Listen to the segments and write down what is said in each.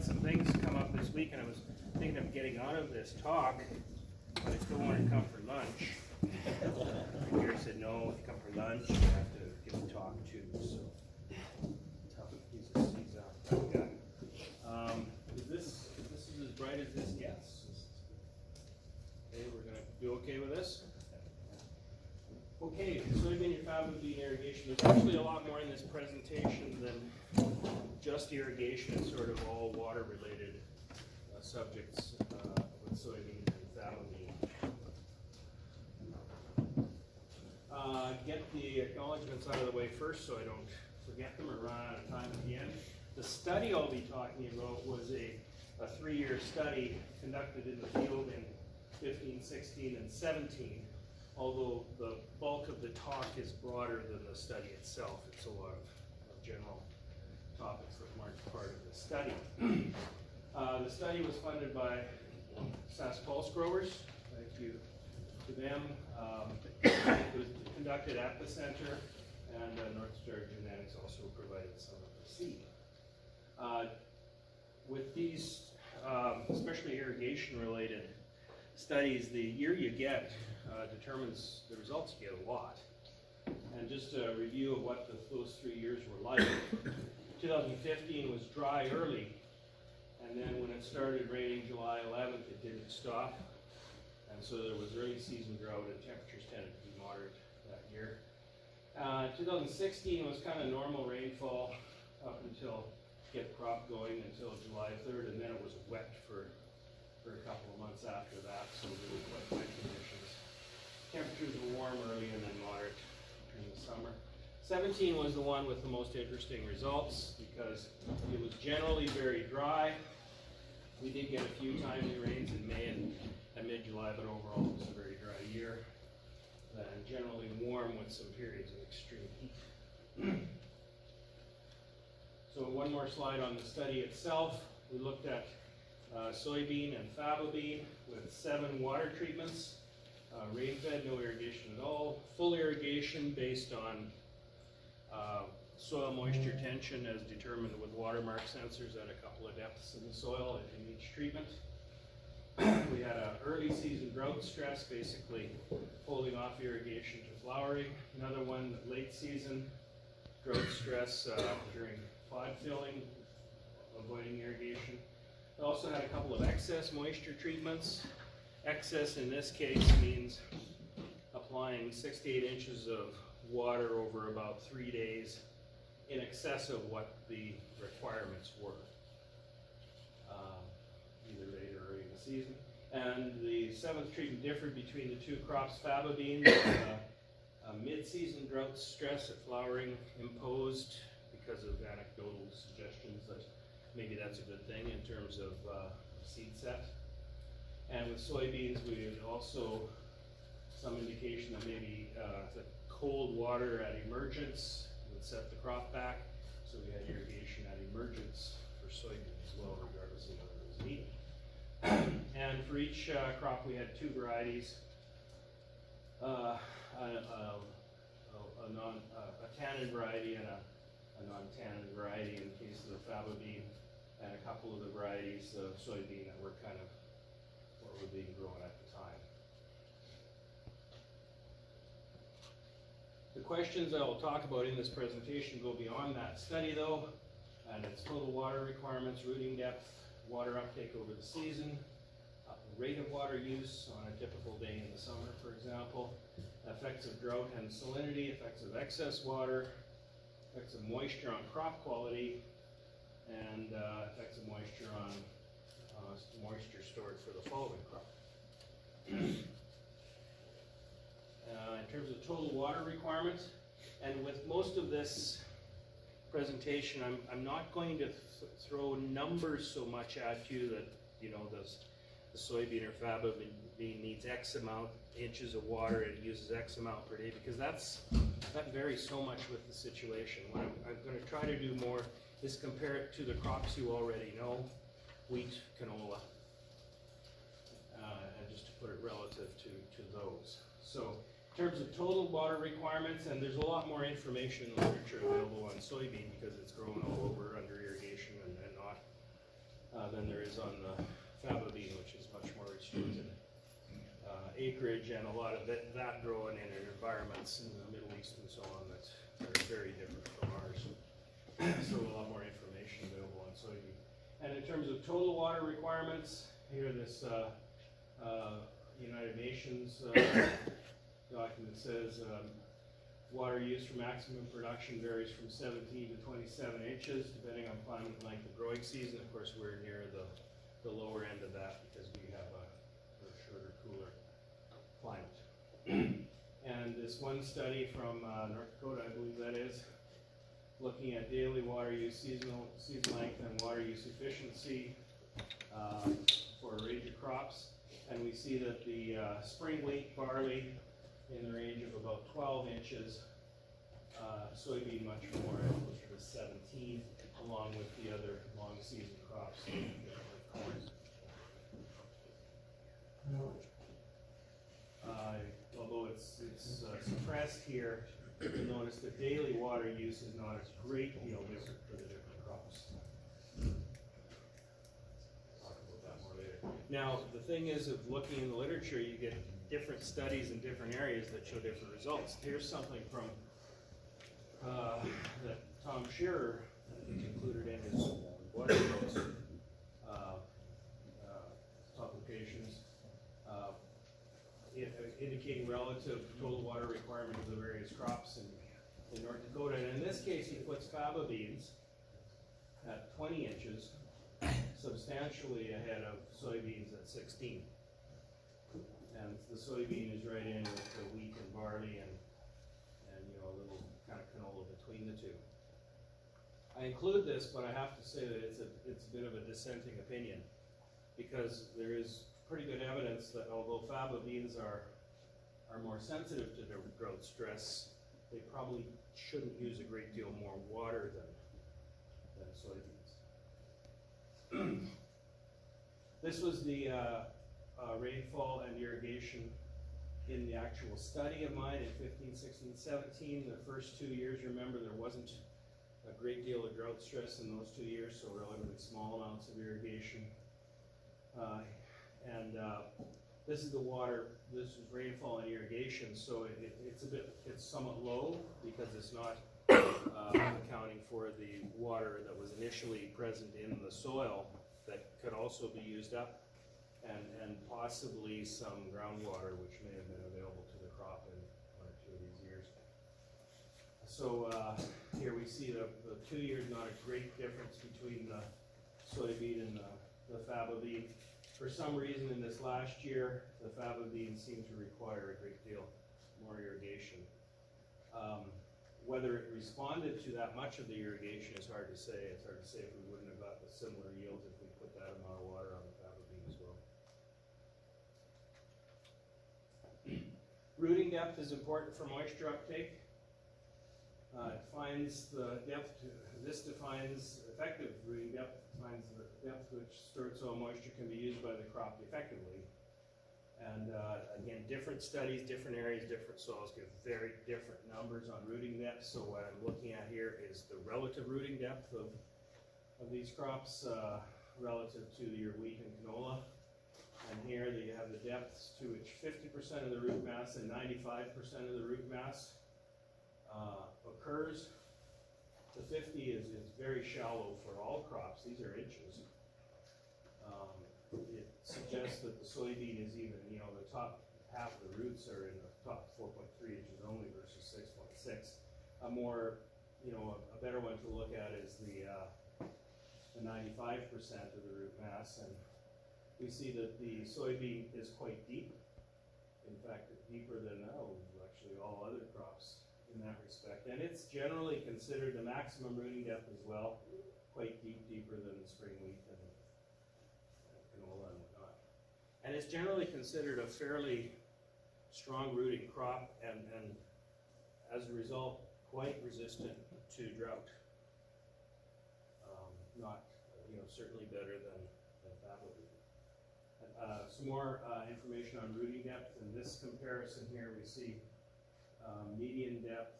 had some things come up this week, and I was thinking of getting out of this talk, but I still wanted to come for lunch. Gary said, no, if you come for lunch, you have to give a talk too. So he's tough guy. This is as bright as this gets. Okay, we're going to be okay with this? Okay, Soybean Fababean Irrigation. There's actually a lot more in this presentation than just irrigation. It's sort of all water-related subjects with soybeans and Fababean. Get the acknowledgements out of the way first so I don't forget them or run out of time at the end. The study I'll be talking about was a 3-year study conducted in the field in 15, 16, and 17. Although the bulk of the talk is broader than the study itself. It's a lot of general topics that weren't part of the study. The study was funded by SAS Pulse Growers. Thank you to them. It was conducted at the center, and North Star Genetics also provided some of the seed. With these, especially irrigation-related studies, the year you get determines the results. You get a lot. And just a review of what those 3 years were like. 2015 was dry early, and then when it started raining July 11th, it didn't stop. And so there was early season drought, and temperatures tended to be moderate that year. 2016 was kind of normal rainfall up until get the crop going until July 3rd, and then it was wet for a couple of months after that, so really quite wet conditions. Temperatures were warm early and then moderate in the summer. 17 was the one with the most interesting results because it was generally very dry. We did get a few timely rains in May and mid-July, but overall it was a very dry year. And generally warm with some periods of extreme heat. So one more slide on the study itself. We looked at soybean and Fababean with 7 water treatments. Rain-fed, no irrigation at all. Full irrigation based on soil moisture tension as determined with watermark sensors at a couple of depths in the soil in each treatment. We had an early season drought stress, basically holding off irrigation to flowering. Another one, late season drought stress during pod filling, avoiding irrigation. We also had a couple of excess moisture treatments. Excess in this case means applying 6 to 8 inches of water over about 3 days in excess of what the requirements were, either late or early in the season. And the 7th treatment differed between the 2 crops. Fababean, a mid-season drought stress at flowering imposed because of anecdotal suggestions that maybe that's a good thing in terms of seed set. And with soybeans, we had also some indication that maybe the cold water at emergence would set the crop back. So we had irrigation at emergence for soybeans as well, regardless of whether it was needed. And for each crop, we had 2 varieties, a tannin variety and a non-tannin variety in the case of the Fababean, and a couple of the varieties of soybean that were kind of what were being grown at the time. The questions I will talk about in this presentation go beyond that study though, and it's total water requirements, rooting depth, water uptake over the season, rate of water use on a typical day in the summer, for example, effects of drought and salinity, effects of excess water, effects of moisture on crop quality, and effects of moisture on moisture stored for the following crop. In terms of total water requirements, and with most of this presentation, I'm not going to throw numbers so much at you that, you know, the soybean or Fababean needs X amount inches of water and it uses X amount per day, because that varies so much with the situation. What I'm going to try to do more is compare it to the crops you already know, wheat, canola, and just to put it relative to those. So in terms of total water requirements, and there's a lot more information in the literature available on soybean because it's grown all over under irrigation and not than there is on the Fababean, which is much more restricted acreage, and a lot of that growing in environments in the Middle East and so on that are very different from ours. So a lot more information available on soybean. And in terms of total water requirements, here this United Nations document says water use for maximum production varies from 17 to 27 inches, depending on climate and length of growing season. Of course, we're near the lower end of that because we have a shorter, cooler climate. And this one study from North Dakota, I believe that is, looking at daily water use, season length, and water use efficiency for a range of crops. And we see that the spring wheat, barley, in the range of about 12 inches, soybean much more, closer to 17, along with the other long season crops like corn. Although it's suppressed here, you'll notice the daily water use is not a great deal different for the different crops. Talk about that more later. Now, the thing is, of looking in the literature, you get different studies in different areas that show different results. Here's something from that Tom Shearer included in his water use publications, indicating relative total water requirement of the various crops in North Dakota. And in this case, he puts faba beans at 20 inches, substantially ahead of soybeans at 16. And the soybean is right in with the wheat and barley and a little kind of canola between the two. I include this, but I have to say that it's a bit of a dissenting opinion, because there is pretty good evidence that although faba beans are more sensitive to their drought stress, they probably shouldn't use a great deal more water than soybeans. This was the rainfall and irrigation in the actual study of mine in 15, 16, 17. The first 2 years, remember, there wasn't a great deal of drought stress in those 2 years, so relatively small amounts of irrigation. This is the water, this is rainfall and irrigation, so it's somewhat low because it's not accounting for the water that was initially present in the soil that could also be used up, and possibly some groundwater which may have been available to the crop in 1 or 2 of these years. So here we see the 2 years, not a great difference between the soybean and the faba bean. For some reason in this last year, the faba bean seemed to require a great deal more irrigation. Whether it responded to that much of the irrigation is hard to say. It's hard to say if we wouldn't have got the similar yields if we put that amount of water on the faba bean as well. Rooting depth is important for moisture uptake. It finds the depth, this defines effective rooting depth, defines the depth which stored soil moisture can be used by the crop effectively. And again, different studies, different areas, different soils give very different numbers on rooting depth. So what I'm looking at here is the relative rooting depth of these crops relative to your wheat and canola. And here you have the depths to which 50% of the root mass and 95% of the root mass occurs. The 50 is very shallow for all crops. These are inches. It suggests that the soybean is even, the top half of the roots are in the top 4.3 inches only versus 6.6. A better one to look at is the 95% of the root mass, and we see that the soybean is quite deep. In fact, deeper than actually all other crops in that respect. And it's generally considered the maximum rooting depth as well, quite deep, deeper than the spring wheat and canola and whatnot. And it's generally considered a fairly strong rooting crop, and as a result, quite resistant to drought. Not, certainly better than faba bean. Some more information on rooting depth. In this comparison here, we see median depth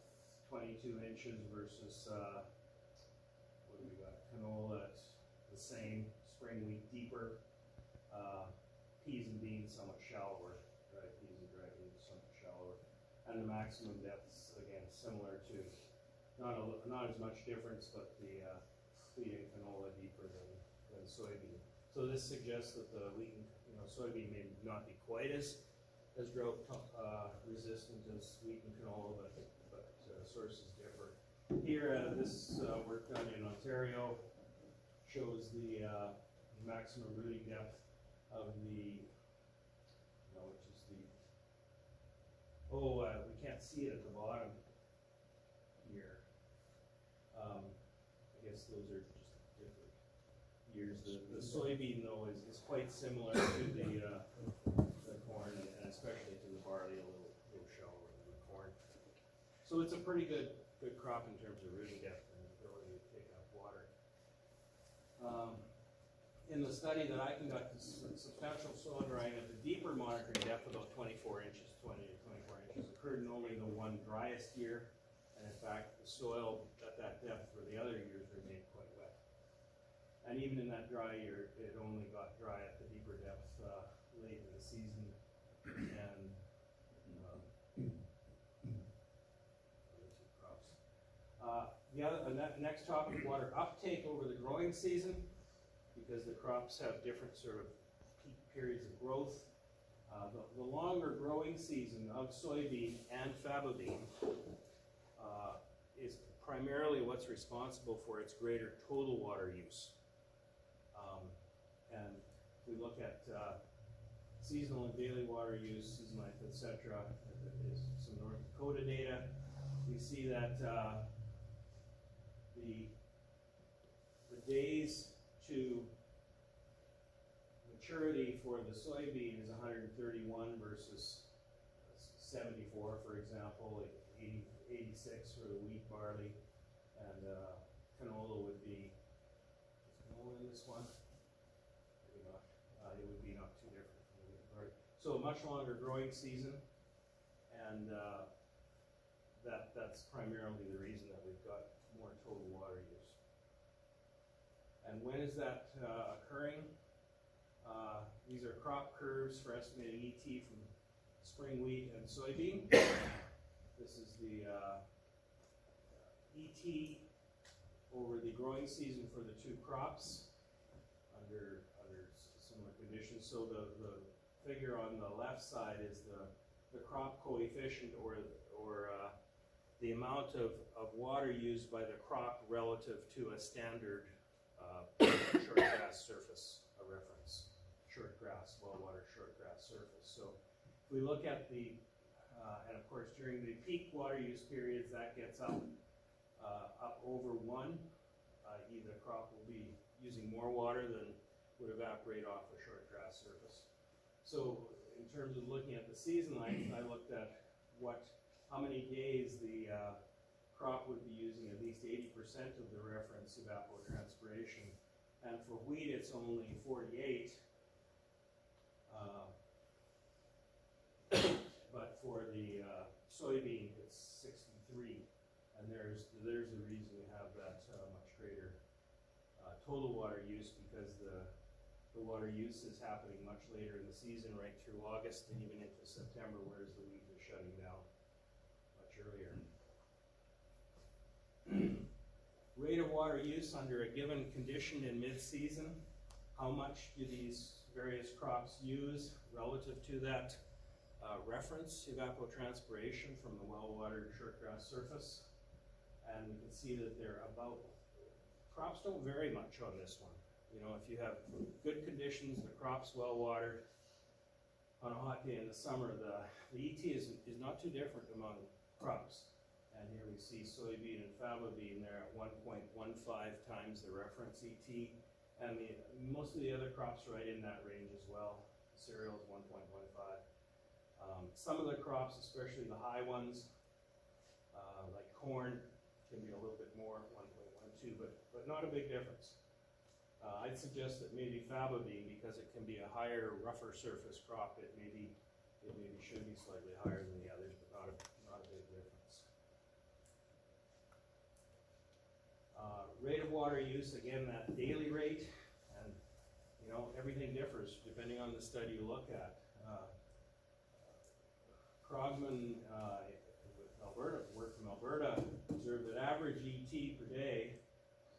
22 inches versus what do we got? Canola at the same, spring wheat deeper, peas and beans somewhat shallower, dried peas and dried beans somewhat shallower. And the maximum depths, again, similar to, not as much difference, but the wheat and canola deeper than soybean. So this suggests that the wheat and soybean may not be quite as drought resistant as wheat and canola, but sources differ. Here, this work done in Ontario shows the maximum rooting depth of the, which is the, we can't see it at the bottom here. I guess those are just different years. The soybean, though, is quite similar to the corn, and especially to the barley, a little shallower than the corn. So it's a pretty good crop in terms of rooting depth and ability to take up water. In the study that I conducted, substantial soil drying at the deeper monitoring depth, about 24 inches, 20 to 24 inches, occurred in only the one driest year, and in fact, the soil at that depth for the other years remained quite wet. And even in that dry year, it only got dry at the deeper depth late in the season, and next topic, water uptake over the growing season, because the crops have different sort of peak periods of growth. The longer growing season of soybean and faba bean is primarily what's responsible for its greater total water use. And if we look at seasonal and daily water use, season length, etc., is some North Dakota data. We see that the days to maturity for the soybean is 131 versus 74, for example, 86 for the wheat, barley, and canola would be, is canola in this one? Maybe not. It would be not too different from the wheat and barley. So a much longer growing season, and that's primarily the reason that we've got more total water use. And when is that occurring? These are crop curves for estimating ET from spring wheat and soybean. This is the ET over the growing season for the two crops under similar conditions. So the figure on the left side is the crop coefficient, or the amount of water used by the crop relative to a standard short grass surface, a reference short grass, well-watered short grass surface. So if we look at the, and of course during the peak water use periods, that gets up over 1, i.e. the crop will be using more water than would evaporate off a short grass surface. So in terms of looking at the season length, I looked at how many days the crop would be using at least 80% of the reference evapotranspiration. And for wheat, it's only 48. But for the soybean, it's 63. And there's the reason we have that much greater total water use, because the water use is happening much later in the season, right through August and even into September, whereas the wheat is shutting down much earlier. Rate of water use under a given condition in mid-season. How much do these various crops use relative to that reference evapotranspiration from the well-watered shortgrass surface? And we can see that they're crops don't vary much on this one. If you have good conditions, the crop's well-watered, on a hot day in the summer, the ET is not too different among crops. And here we see soybean and faba bean there at 1.15 times the reference ET, and most of the other crops right in that range as well. Cereals 1.15. Some of the crops, especially the high ones, like corn, can be a little bit more, 1.12, but not a big difference. I'd suggest that maybe faba bean, because it can be a higher, rougher surface crop, it maybe should be slightly higher than the others, but not a big difference. Rate of water use, again, that daily rate, and everything differs depending on the study you look at. Krogman, with Alberta, work from Alberta, observed that average ET per day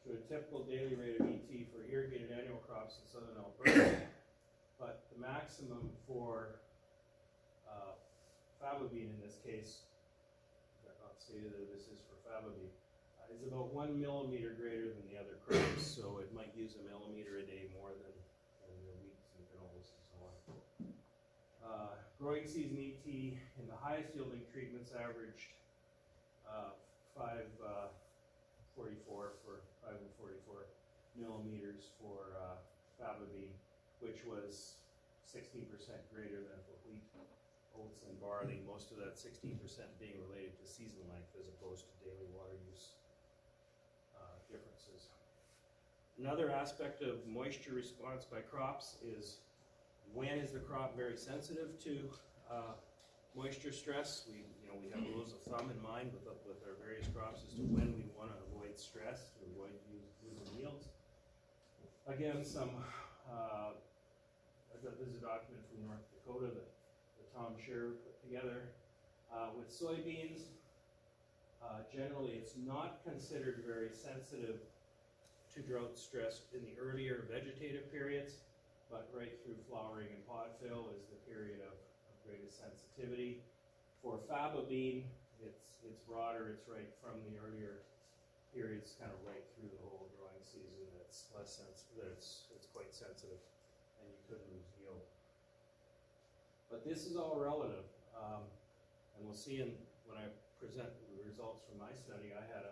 to a typical daily rate of ET for irrigated annual crops in southern Alberta, but the maximum for Fababean in this case, I've stated that this is for Fababean, is about 1 millimeter greater than the other crops, so it might use a millimeter a day more than the wheats and canolas and so on. Growing season ET in the highest yielding treatments averaged 544 millimeters for Fababean, which was 16% greater than for wheat, oats, and barley, most of that 16% being related to season length as opposed to daily water use differences. Another aspect of moisture response by crops is when is the crop very sensitive to moisture stress. We have rules of thumb in mind with our various crops as to when we want to avoid stress, to avoid losing yields. Again, this is a document from North Dakota that Tom Scherer put together. With soybeans, generally it's not considered very sensitive to drought stress in the earlier vegetative periods, but right through flowering and pod fill is the period of greatest sensitivity. For Fababean, it's broader, it's right from the earlier periods, kind of right through the whole growing season. It's less sensitive, it's quite sensitive, and you could lose yield. But this is all relative, and we'll see when I present the results from my study. I had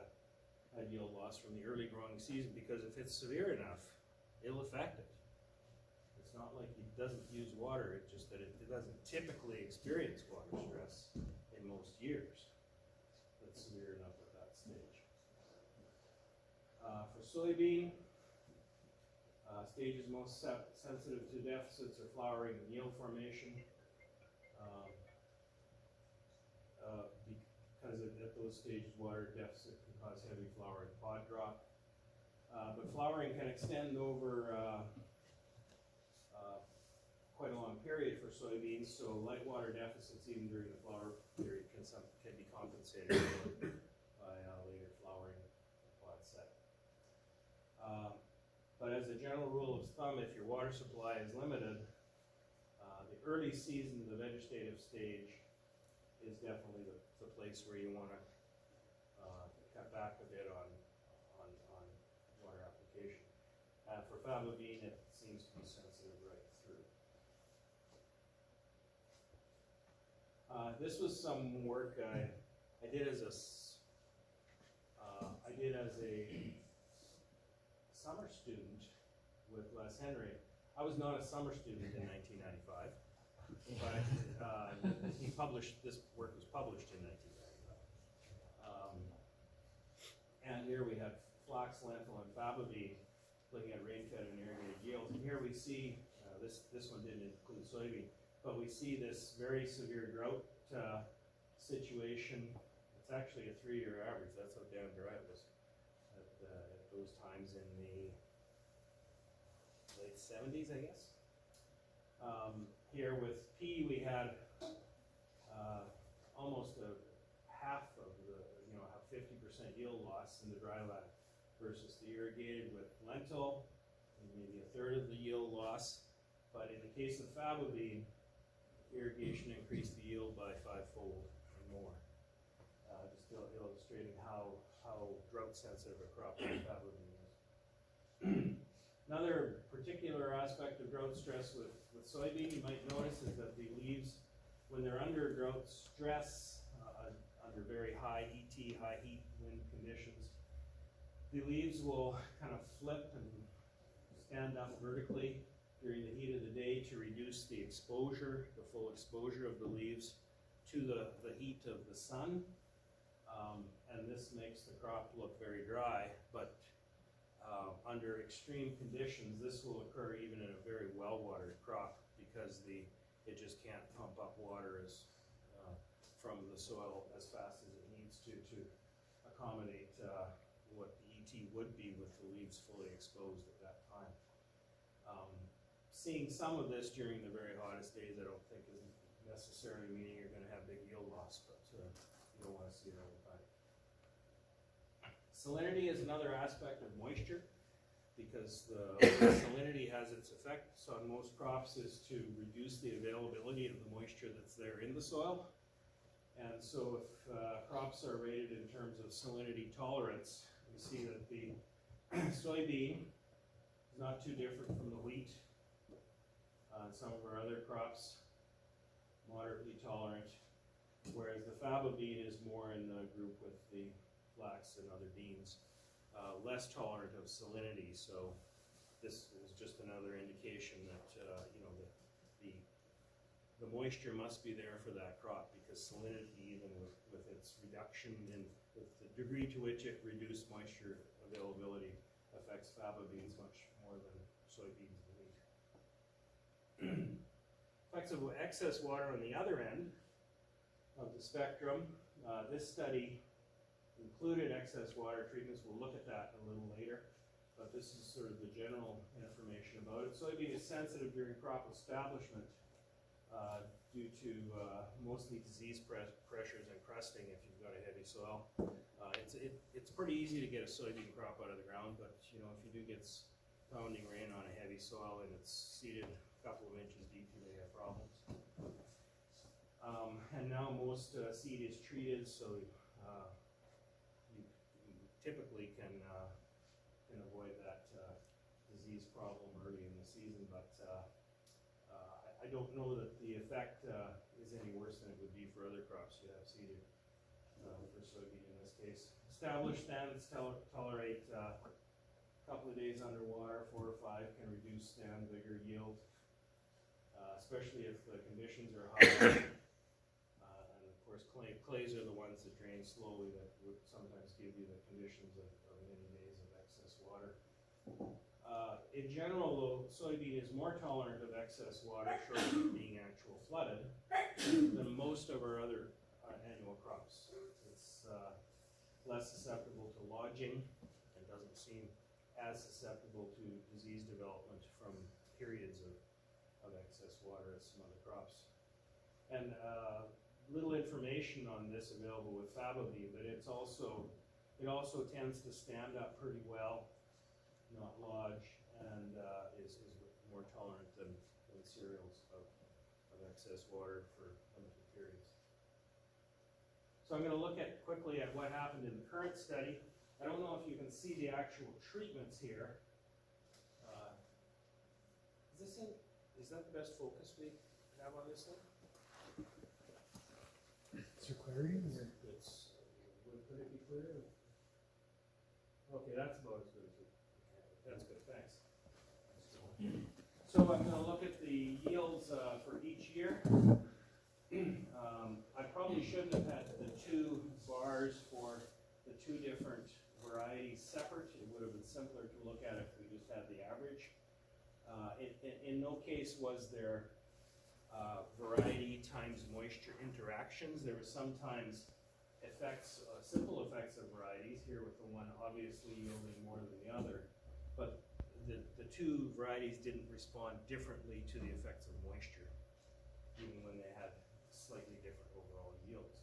yield loss from the early growing season because if it's severe enough, it'll affect it. It's not like it doesn't use water, it's just that it doesn't typically experience water stress in most years. That's severe enough at that stage. For soybean, stages most sensitive to deficits are flowering and yield formation. Because at those stages, water deficit can cause heavy flower and pod drop. But flowering can extend over quite a long period for soybeans, so light water deficits even during the flower period can be compensated by later flowering and pod set. But as a general rule of thumb, if your water supply is limited, the early season, the vegetative stage, is definitely the place where you want to cut back a bit on water application. For Fababean, it seems to be sensitive right through. This was some work I did as a summer student with Les Henry. I was not a summer student in 1995. But this work was published in 1995. And here we have flax, lentil, and Fababean looking at rain-fed and irrigated yields. And here we see, this one didn't include soybean, but we see this very severe drought situation. It's actually a 3-year average. That's how damn dry it was at those times in the late 70s, I guess. Here with P, we had almost half of the, 50% yield loss in the dry land versus the irrigated with lentil, maybe a third of the yield loss. But in the case of Fababean, irrigation increased the yield by 5-fold or more. Just illustrating how drought sensitive a crop like Fababean is. Another particular aspect of drought stress with soybean, you might notice, is that the leaves, when they're under drought stress, under very high ET, high heat wind conditions, the leaves will kind of flip and stand up vertically during the heat of the day to reduce the exposure, the full exposure of the leaves to the heat of the sun. And this makes the crop look very dry, but under extreme conditions, this will occur even in a very well-watered crop because it just can't pump up water from the soil as fast as it needs to accommodate what the ET would be with the leaves fully exposed at that time. seeing some of this during the very hottest days, I don't think is necessarily meaning you're going to have big yield loss, but you don't want to see it all the time. Salinity is another aspect of moisture, because the salinity has its effects on most crops is to reduce the availability of the moisture that's there in the soil. And so if crops are rated in terms of salinity tolerance, we see that the soybean is not too different from the wheat. Some of our other crops, moderately tolerant, whereas the faba bean is more in the group with the flax and other beans, less tolerant of salinity. So this is just another indication that the moisture must be there for that crop, because salinity, even with its reduction in with the degree to which it reduced moisture availability, affects faba beans much more than soybeans and wheat. Effects of excess water on the other end of the spectrum. This study included excess water treatments. We'll look at that a little later, but this is sort of the general information about it. Soybean is sensitive during crop establishment due to mostly disease pressures and crusting if you've got a heavy soil. It's pretty easy to get a soybean crop out of the ground, but if you do get pounding rain on a heavy soil and it's seeded a couple of inches deep, you may have problems. And now most seed is treated, so you typically can avoid that disease problem early in the season, but I don't know that the effect is any worse than it would be for other crops you have seeded, for soybean in this case. Established stands tolerate a couple of days underwater, 4 to 5 can reduce stand vigor yield, especially if the conditions are hot. And of course, clays are the ones that drain slowly, that would sometimes give you the conditions of many days of excess water. In general, though, soybean is more tolerant of excess water, short of being actual flooded, than most of our other annual crops. It's less susceptible to lodging and doesn't seem as susceptible to disease development from periods of excess water as some other crops. And little information on this available with faba bean, but it also tends to stand up pretty well, not lodge, and is more tolerant than cereals of excess water for limited periods. So I'm going to look quickly at what happened in the current study. I don't know if you can see the actual treatments here. Is that the best focus we have on this thing? Is there clarity? Would it be clear? Okay, that's about as good as it. That's good, thanks. So I'm going to look at the yields for each year. I probably shouldn't have had the two bars for the two different varieties separate. It would have been simpler to look at if we just had the average. In no case was there variety times moisture interactions. There were sometimes effects, simple effects of varieties, here with the one obviously yielding more than the other, but the two varieties didn't respond differently to the effects of moisture, even when they had slightly different overall yields.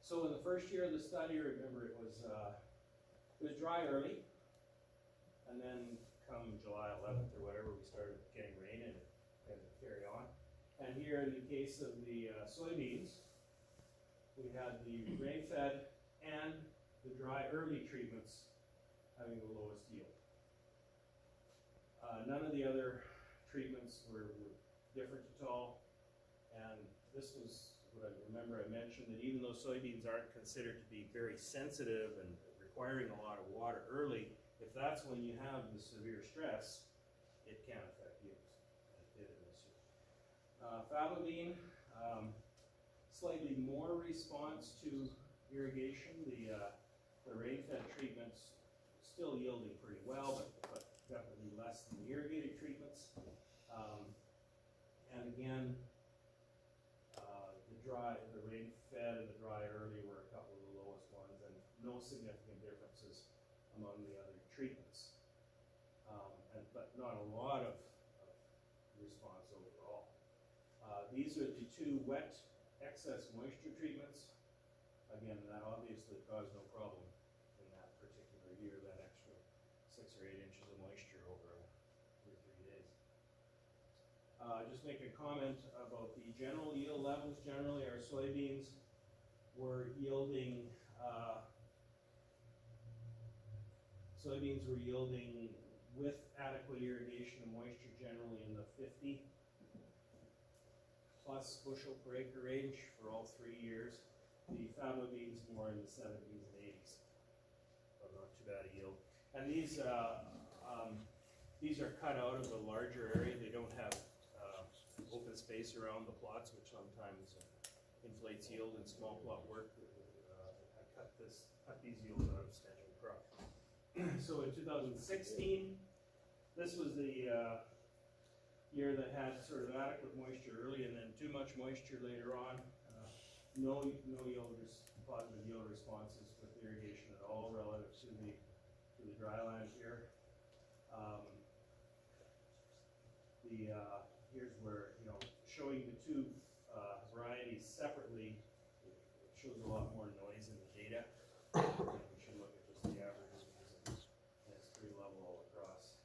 So in the first year of the study, remember it was dry early, and then come July 11th or whatever, we started getting rain and it had to carry on. And here in the case of the soybeans, we had the rain-fed and the dry early treatments having the lowest yield. None of the other treatments were different at all, and this was what I remember I mentioned, that even though soybeans aren't considered to be very sensitive and requiring a lot of water early, if that's when you have the severe stress, it can affect yields. It did in this year. Faba bean, slightly more response to irrigation. The rain-fed treatments still yielding pretty well, but definitely less than the irrigated treatments. And again, the rain-fed and the dry early were a couple of the lowest ones, and no significant differences among the other treatments. But not a lot of These are the two wet excess moisture treatments. Again, that obviously caused no problem in that particular year, that extra 6 or 8 inches of moisture over 2 or 3 days. Just make a comment about the general yield levels. Generally, our soybeans were yielding with adequate irrigation and moisture generally in the 50 plus bushel per acre range for all 3 years. The faba beans more in the 70s and 80s, so not too bad a yield. And these are cut out of a larger area. They don't have open space around the plots, which sometimes inflates yield in small plot work. I cut these yields out of standard crop. So in 2016, this was the year that had sort of adequate moisture early and then too much moisture later on. No positive yield responses with irrigation at all relative to the dry land here. Here's where, showing the two varieties separately, it shows a lot more noise in the data. We should look at just the averages, and it's pretty level all across.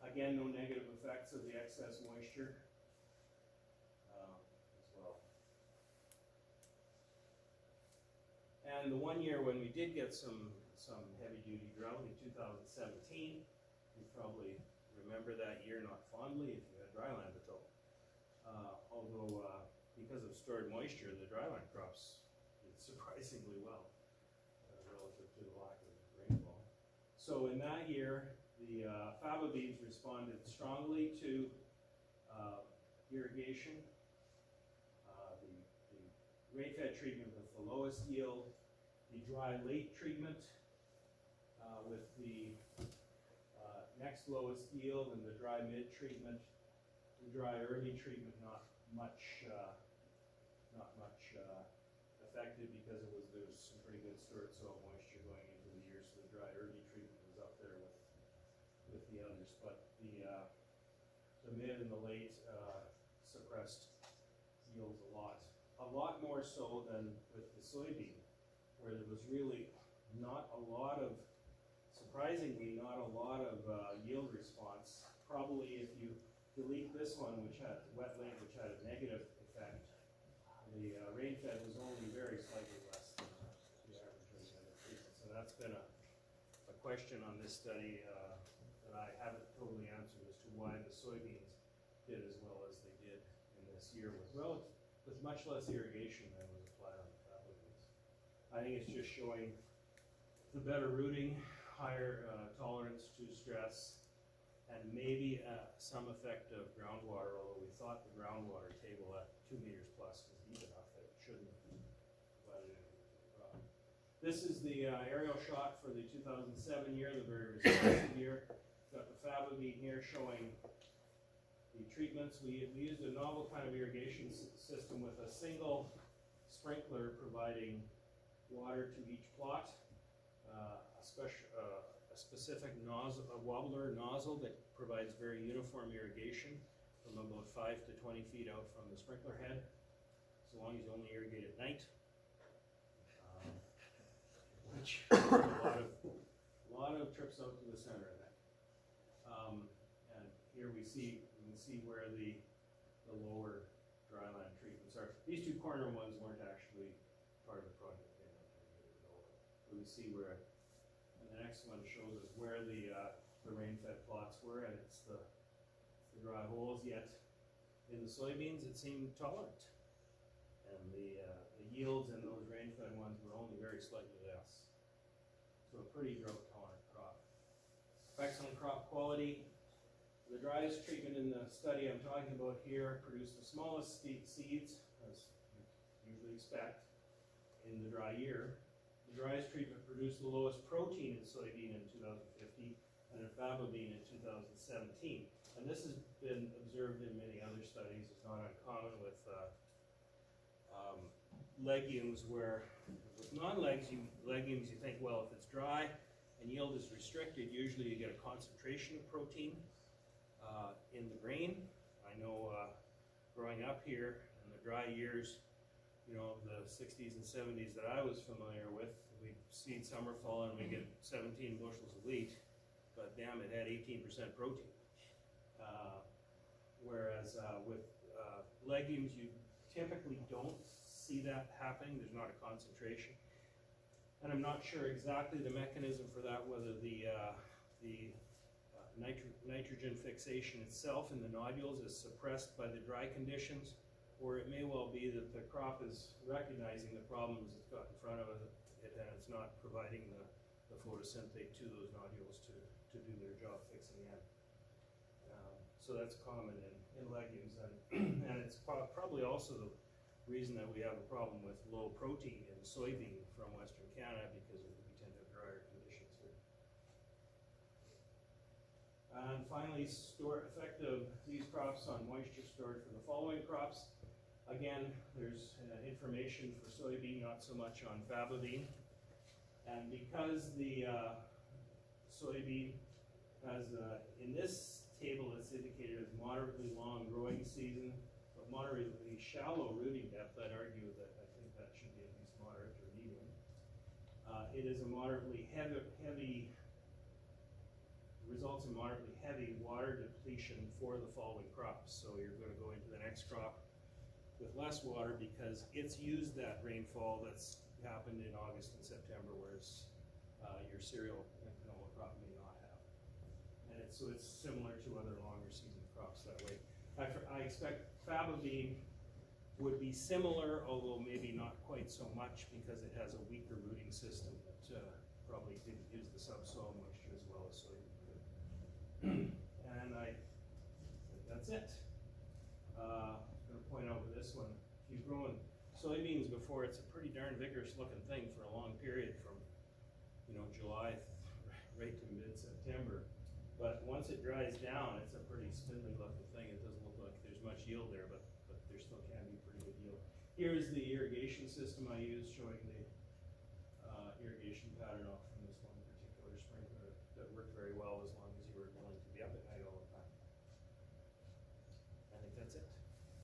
Again, no negative effects of the excess moisture as well. And the one year when we did get some heavy-duty drought in 2017, you probably remember that year not fondly if you had dryland at all. Although because of stored moisture, the dryland crops did surprisingly well relative to the lack of rainfall. So in that year, the faba beans responded strongly to irrigation. The rain-fed treatment with the lowest yield, the dry late treatment with the next lowest yield, and the dry mid treatment. The dry early treatment not much affected because there was some pretty good stored soil moisture going into the year, so the dry early treatment was up there with the others. But the mid and the late suppressed yields a lot more so than with the soybean, where there was really surprisingly not a lot of yield response. Probably if you delete this one, which had wetland, which had a negative effect, the rain-fed was only very slightly less than the average rain-fed treatment. So that's been a question on this study that I haven't totally answered as to why the soybeans did as well as they did in this year with much less irrigation than was applied on the faba beans. I think it's just showing the better rooting, higher tolerance to stress, and maybe some effect of groundwater, although we thought the groundwater table at 2 meters plus was deep enough that it shouldn't have provided anything to the crop. This is the aerial shot for the 2007 year, the very responsive year. Got the faba bean here showing the treatments. We used a novel kind of irrigation system with a single sprinkler providing water to each plot. A specific nozzle, a wobbler nozzle that provides very uniform irrigation from about 5 to 20 feet out from the sprinkler head, so long as you only irrigate at night, which is a lot of trips out to the center of that. And here we can see where the lower dryland treatments are. These two corner ones weren't actually part of the project. We see where, and the next one shows us where the rain-fed plots were, and it's the dry holes. Yet in the soybeans, it seemed tolerant, and the yields in those rain-fed ones were only very slightly less. So a pretty drought-tolerant crop. Effects on crop quality. The driest treatment in the study I'm talking about here produced the smallest seeds, as you usually expect in the dry year. The driest treatment produced the lowest protein in soybean in 2015 and in faba bean in 2017. And this has been observed in many other studies. It's not uncommon with legumes, where with non-legumes you think, well, if it's dry and yield is restricted, usually you get a concentration of protein in the grain. I know growing up here, and dry years, you know, the 60s and 70s that I was familiar with, we seed summer fall and we get 17 bushels of wheat, but damn, it had 18% protein. Whereas with legumes, you typically don't see that happening. There's not a concentration. And I'm not sure exactly the mechanism for that, whether the nitrogen fixation itself in the nodules is suppressed by the dry conditions, or it may well be that the crop is recognizing the problems it's got in front of it and it's not providing the photosynthate to those nodules to do their job fixing it. So that's common in legumes, and it's probably also the reason that we have a problem with low protein in soybean from Western Canada, because we tend to have drier conditions here. And finally, effect of these crops on moisture storage for the following crops. Again, there's information for soybean, not so much on Fababean. And because the soybean has, in this table it's indicated as moderately long growing season, but moderately shallow rooting depth, I'd argue that I think that should be at least moderate or medium. It is a moderately heavy, results in moderately heavy water depletion for the following crops. So you're going to go into the next crop with less water because it's used that rainfall that's happened in August and September, whereas your cereal and canola crop may not have. And so it's similar to other longer season crops that way. I expect Fababean would be similar, although maybe not quite so much, because it has a weaker rooting system that probably didn't use the subsoil moisture as well as soybean could. And I think that's it. I'm going to point out with this one, if you've grown soybeans before, it's a pretty darn vigorous looking thing for a long period from, you know, July right to mid-September. But once it dries down, it's a pretty spindly looking thing. It doesn't look like there's much yield there, but there still can be pretty good yield. Here's the irrigation system I use, showing the